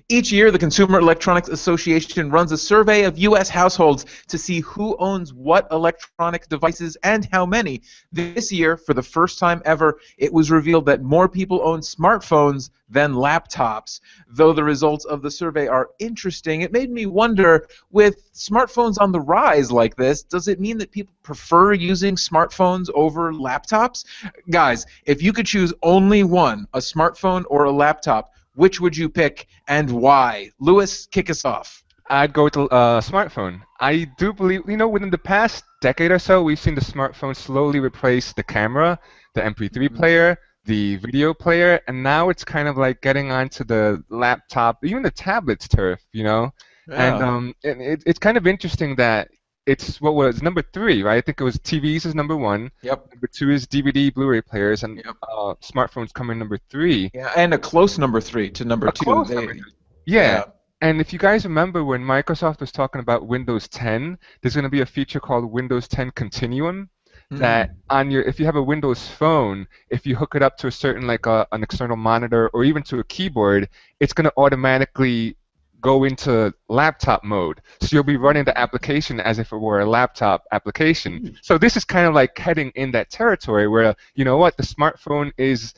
Each year, the Consumer Electronics Association runs a survey of U.S. households to see who owns what electronic devices and how many. This year, for the first time ever, it was revealed that more people own smartphones than laptops. Though the results of the survey are interesting, it made me wonder, with smartphones on the rise like this, does it mean that people prefer using smartphones over laptops? Guys, if you could choose only one, a smartphone or a laptop, which would you pick and why? Lewis, kick us off. I'd go with the smartphone. I do believe, within the past decade or so, we've seen the smartphone slowly replace the camera, the MP3 player, the video player, and now it's kind of like getting onto the laptop, even the tablet's turf. And Yeah. it's kind of interesting that it's what was number three, right? I think it was TVs is number one. Yep. Number two is DVD, Blu-ray players, and Yep. smartphones come in number three. Yeah, and a close number 3 to number A 2. close number two. Yeah. Yeah. And if you guys remember when Microsoft was talking about Windows 10, there's going to be a feature called Windows 10 Continuum that if you have a Windows phone, if you hook it up to a certain an external monitor or even to a keyboard, it's going to automatically go into laptop mode. So you'll be running the application as if it were a laptop application. So this is kind of like heading in that territory where, the smartphone is,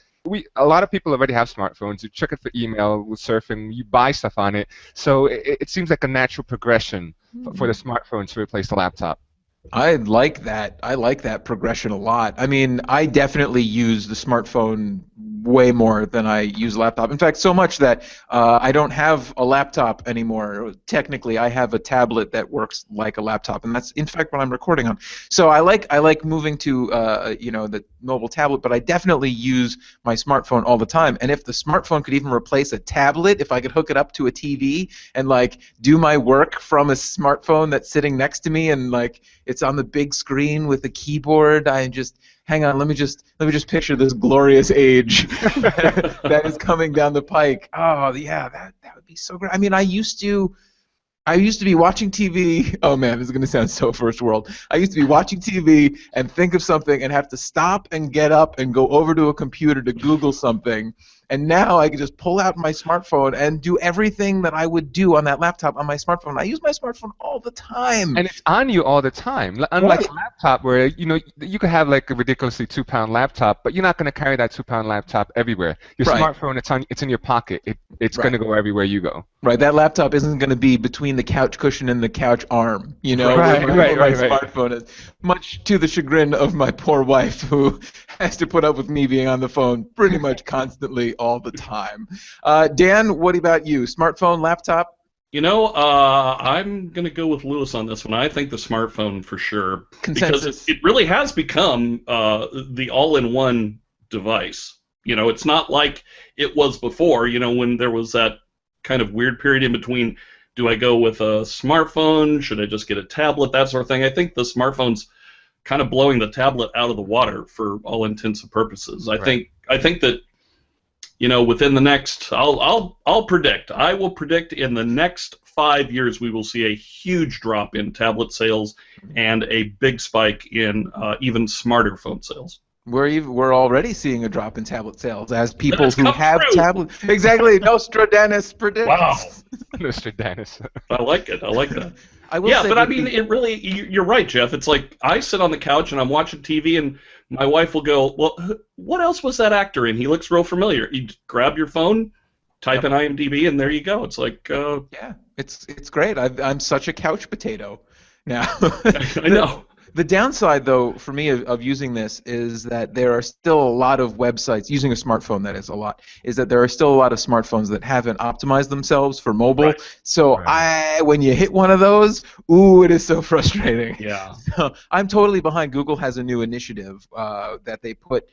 a lot of people already have smartphones. You check it for email, with surfing, you buy stuff on it. So it seems like a natural progression for the smartphone to replace the laptop. I like that. I like that progression a lot. I mean, I definitely use the smartphone way more than I use a laptop. In fact, so much that I don't have a laptop anymore. Technically, I have a tablet that works like a laptop, and that's in fact what I'm recording on. So I like moving to the mobile tablet, but I definitely use my smartphone all the time. And if the smartphone could even replace a tablet, if I could hook it up to a TV and do my work from a smartphone that's sitting next to me and it's on the big screen with the keyboard, hang on, let me just picture this glorious age that is coming down the pike. Oh yeah, that would be so great. I mean, I used to be watching TV. Oh man, this is gonna sound so first world. I used to be watching TV and think of something and have to stop and get up and go over to a computer to Google something. And now I can just pull out my smartphone and do everything that I would do on that laptop on my smartphone. I use my smartphone all the time. And it's on you all the time. Unlike a laptop where, you could have a ridiculously 2-pound laptop, but you're not going to carry that 2-pound laptop everywhere. Your smartphone, it's in your pocket. It's going to go everywhere you go. Right, that laptop isn't going to be between the couch cushion and the couch arm, Right. My smartphone is, much to the chagrin of my poor wife, who has to put up with me being on the phone pretty much constantly all the time. Dan, what about you? Smartphone, laptop? I'm going to go with Lewis on this one. I think the smartphone for sure. Consensus. Because it really has become the all-in-one device. It's not like it was before, when there was that kind of weird period in between, do I go with a smartphone, should I just get a tablet, that sort of thing. I think the smartphone's kind of blowing the tablet out of the water for all intents and purposes. I think that within the next, I will predict in the next 5 years we will see a huge drop in tablet sales and a big spike in even smarter phone sales. We're already seeing a drop in tablet sales as people who have tablets. Exactly. Nostradamus predicts. Wow. Nostradamus. I like it. I like that. I will say but I mean, it really. You're right, Jeff. It's like I sit on the couch and I'm watching TV, and my wife will go, "Well, what else was that actor in? He looks real familiar." You grab your phone, type in IMDb, and there you go. It's like. Yeah, it's great. I'm such a couch potato now. I know. The downside, though, for me of using this is that there are still a lot of websites, using a smartphone that is a lot, is that there are still a lot of smartphones that haven't optimized themselves for mobile. Right. So when you hit one of those, ooh, it is so frustrating. Yeah. So I'm totally behind. Google has a new initiative that they put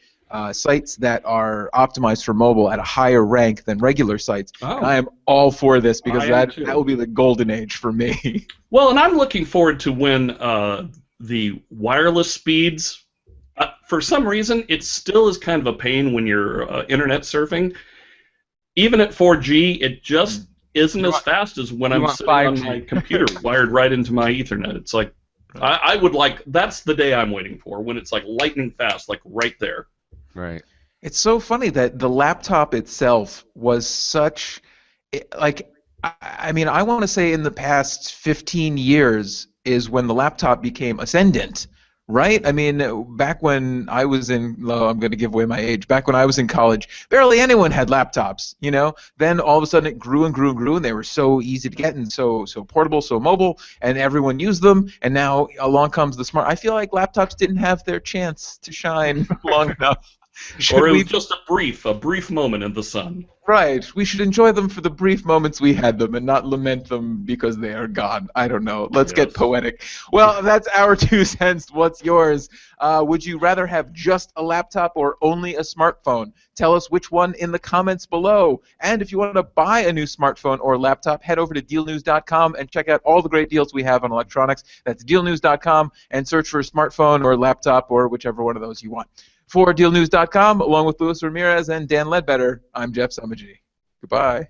sites that are optimized for mobile at a higher rank than regular sites. Oh. And I am all for this because that too. will be the golden age for me. Well, and I'm looking forward to when the wireless speeds, for some reason, it still is kind of a pain when you're internet surfing. Even at 4G, it just isn't as fast as when I'm sitting 5G. On my computer, wired right into my Ethernet. It's like, I would like, that's the day I'm waiting for, when it's like lightning fast, like right there. Right. It's so funny that the laptop itself was such like, I mean, I want to say in the past 15 years is when the laptop became ascendant, right? I mean, back when I was in, well, I'm going to give away my age. Back when I was in college, barely anyone had laptops, you know? Then all of a sudden it grew and grew and grew, and they were so easy to get and so portable, so mobile, and everyone used them. And now along comes the smart. I feel like laptops didn't have their chance to shine long enough. Or Should it was we? just a brief moment in the sun. Right. We should enjoy them for the brief moments we had them and not lament them because they are gone. I don't know. Let's get Yes. poetic. Well, that's our 2 cents. What's yours? Would you rather have just a laptop or only a smartphone? Tell us which one in the comments below. And if you want to buy a new smartphone or laptop, head over to dealnews.com and check out all the great deals we have on electronics. That's dealnews.com and search for a smartphone or laptop or whichever one of those you want. For DealNews.com, along with Luis Ramirez and Dan Ledbetter, I'm Jeff Summergy. Goodbye.